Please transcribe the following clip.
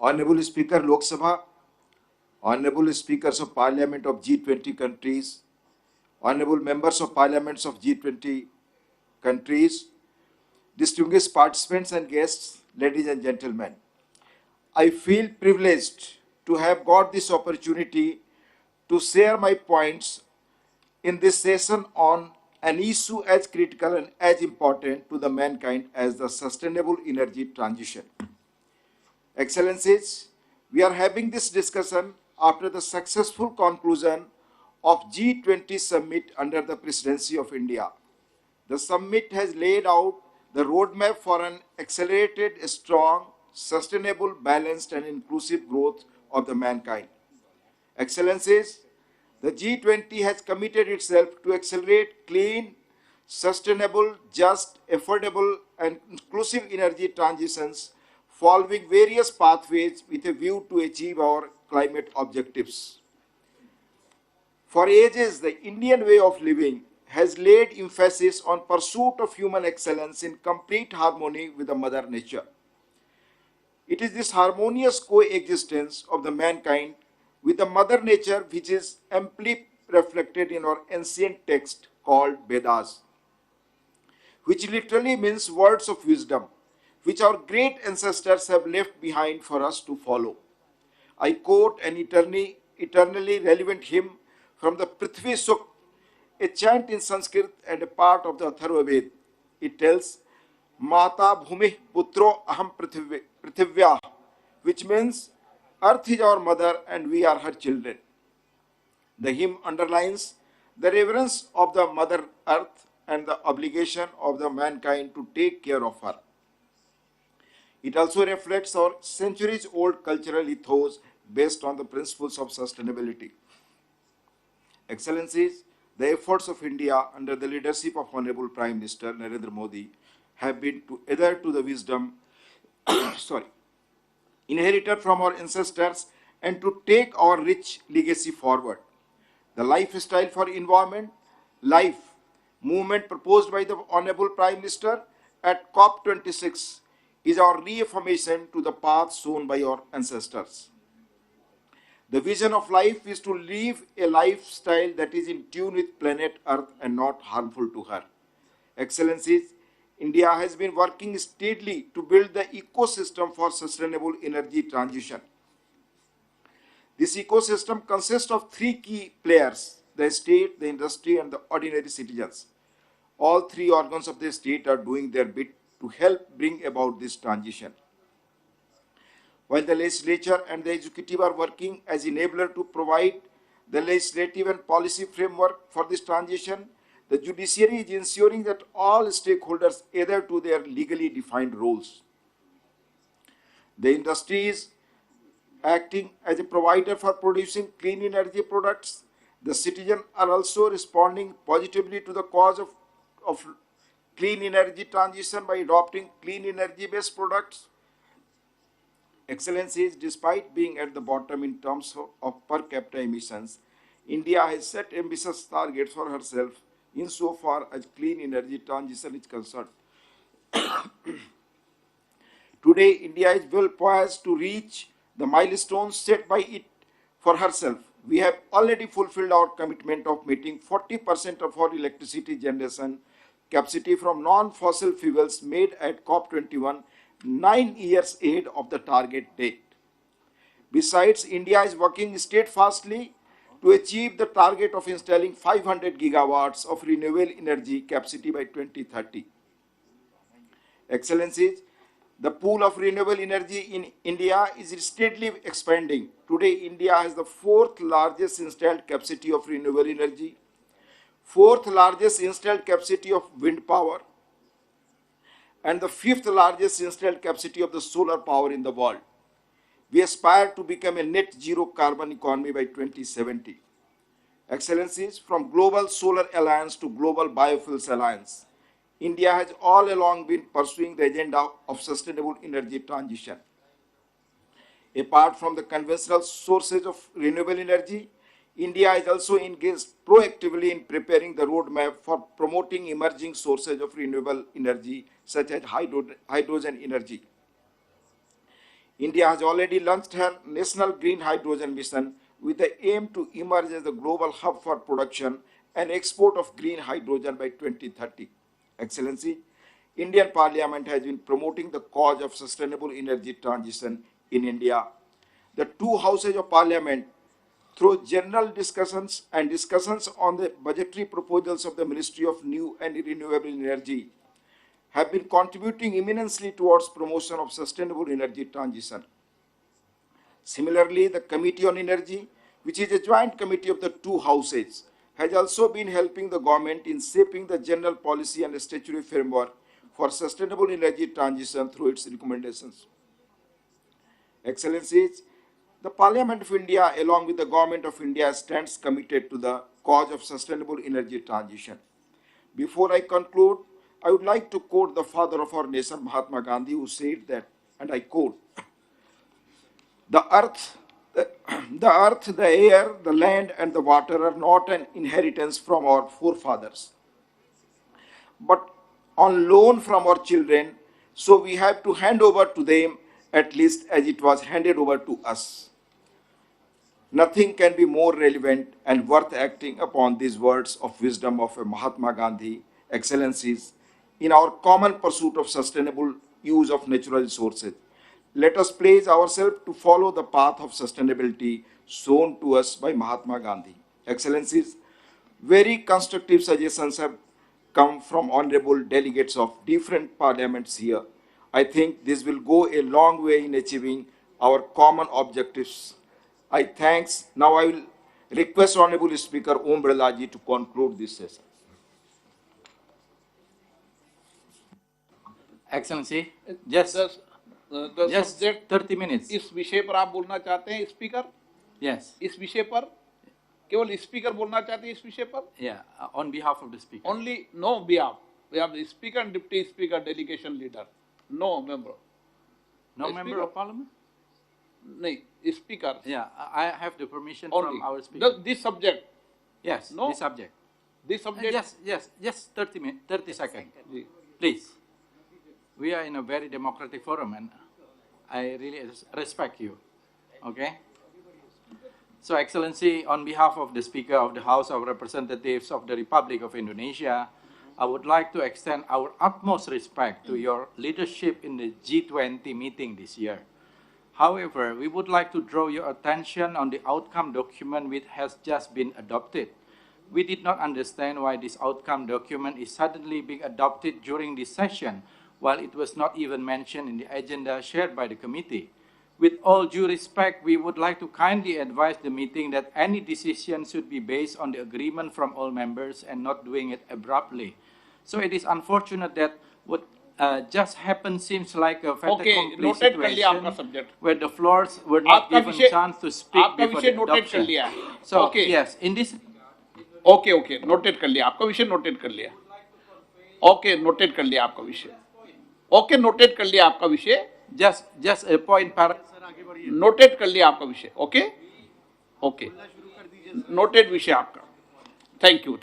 Honorable Speaker Lok Sabha, Honorable Speakers of Parliament of G20 countries, Honorable Members of Parliaments of G20 countries, distinguished participants and guests, ladies and gentlemen. I feel privileged to have got this opportunity to share my points in this session on an issue as critical and as important to the mankind as the sustainable energy transition. Excellencies, we are having this discussion after the successful conclusion of G20 summit under the presidency of India. The summit has laid out the roadmap for an accelerated, strong, sustainable, balanced, and inclusive growth of the mankind. Excellencies, the G20 has committed itself to accelerate clean, sustainable, just, affordable, and inclusive energy transitions following various pathways with a view to achieve our climate objectives. For ages, the Indian way of living has laid emphasis on pursuit of human excellence in complete harmony with the mother nature. It is this harmonious coexistence of the mankind with the mother nature which is amply reflected in our ancient text called Vedas, which literally means words of wisdom, which our great ancestors have left behind for us to follow. I quote an eternally relevant hymn from the Prithvi Sukh, a chant in Sanskrit and a part of the Atharva Ved. It tells, Mata Bhumi Putro Aham Prithivya, which means Earth is our mother and we are her children. The hymn underlines the reverence of the Mother Earth and the obligation of the mankind to take care of her. It also reflects our centuries-old cultural ethos based on the principles of sustainability. Excellencies, the efforts of India under the leadership of Honorable Prime Minister Narendra Modi have been to adhere to the wisdom inherited from our ancestors and to take our rich legacy forward. The lifestyle for environment, life movement proposed by the Honorable Prime Minister at COP26 is our reaffirmation to the path shown by our ancestors. The vision of life is to live a lifestyle that is in tune with planet Earth and not harmful to her. Excellencies, India has been working steadily to build the ecosystem for sustainable energy transition. This ecosystem consists of three key players: the state, the industry, and the ordinary citizens. All three organs of the state are doing their bit to help bring about this transition. While the legislature and the executive are working as enabler to provide the legislative and policy framework for this transition, the judiciary is ensuring that all stakeholders adhere to their legally defined roles. The industry is acting as a provider for producing clean energy products. The citizens are also responding positively to the cause of clean energy transition by adopting clean energy-based products. Excellencies, despite being at the bottom in terms of per capita emissions, India has set ambitious targets for herself insofar as clean energy transition is concerned. Today, India is well poised to reach the milestones set by it for herself. We have already fulfilled our commitment of meeting 40% of our electricity generation capacity from non-fossil fuels made at COP21 9 years ahead of the target date. Besides, India is working steadfastly to achieve the target of installing 500 gigawatts of renewable energy capacity by 2030. Excellencies, the pool of renewable energy in India is steadily expanding. Today, India has the fourth largest installed capacity of renewable energy, fourth largest installed capacity of wind power, and the fifth largest installed capacity of the solar power in the world. We aspire to become a net zero carbon economy by 2070. Excellencies, from Global Solar Alliance to Global Biofuels Alliance, India has all along been pursuing the agenda of sustainable energy transition. Apart from the conventional sources of renewable energy, India is also engaged proactively in preparing the roadmap for promoting emerging sources of renewable energy such as hydrogen energy. India has already launched her national green hydrogen mission with the aim to emerge as the global hub for production and export of green hydrogen by 2030. Excellency, Indian Parliament has been promoting the cause of sustainable energy transition in India. The two houses of Parliament, through general discussions and discussions on the budgetary proposals of the Ministry of New and Renewable Energy, have been contributing immensely towards promotion of sustainable energy transition. Similarly, the Committee on Energy, which is a joint committee of the two houses, has also been helping the government in shaping the general policy and statutory framework for sustainable energy transition through its recommendations. Excellencies, the Parliament of India, along with the Government of India, stands committed to the cause of sustainable energy transition. Before I conclude, I would like to quote the father of our nation, Mahatma Gandhi, who said that, and I quote, the earth, the air, the land, and the water are not an inheritance from our forefathers, but on loan from our children, so we have to hand over to them at least as it was handed over to us. Nothing can be more relevant and worth acting upon these words of wisdom of Mahatma Gandhi, Excellencies, in our common pursuit of sustainable use of natural resources. Let us pledge ourselves to follow the path of sustainability shown to us by Mahatma Gandhi. Excellencies, very constructive suggestions have come from honorable delegates of different parliaments here. I think this will go a long way in achieving our common objectives. I thanks. Now I will request Honorable Speaker Om Birla ji to conclude this session. Excellency, just subject 30 minutes. इस विषय पर आप बोलना चाहते हैं speaker? Yes. इस विषय पर केवल स्पीकर बोलना चाहते हैं इस विषय पर? Yeah, on behalf of the speaker. Only no behalf. We have the speaker and deputy speaker, delegation leader. No member. No member of parliament? नहीं, speaker. Yeah, I have the permission Only. from our speaker. This subject. Yes, No. this subject. This subject. Yes, just 30 minutes, 30 seconds. जी. Please. We are in a very democratic forum and I really respect you. Okay? So, Excellency, on behalf of the Speaker of the House of Representatives of the Republic of Indonesia, I would like to extend our utmost respect to your leadership in the G20 meeting this year. However, we would like to draw your attention on the outcome document which has just been adopted. We did not understand why this outcome document is suddenly being adopted during this session, while it was not even mentioned in the agenda shared by the committee. With all due respect, we would like to kindly advise the meeting that any decision should be based on the agreement from all members and not doing it abruptly. So it is unfortunate that what just happened seems like a fait accompli situation where the floors were not given chance to speak before the adoption. So Okay. yes, in this. Okay, notate कर लिया आपका विषय, notate कर लिया. Okay, notate कर लिया आपका विषय. Okay, नोटेट कर लिया आपका विषय. Just a point. नोटेट कर लिया आपका विषय. Okay, नोटेट विषय आपका. Thank you.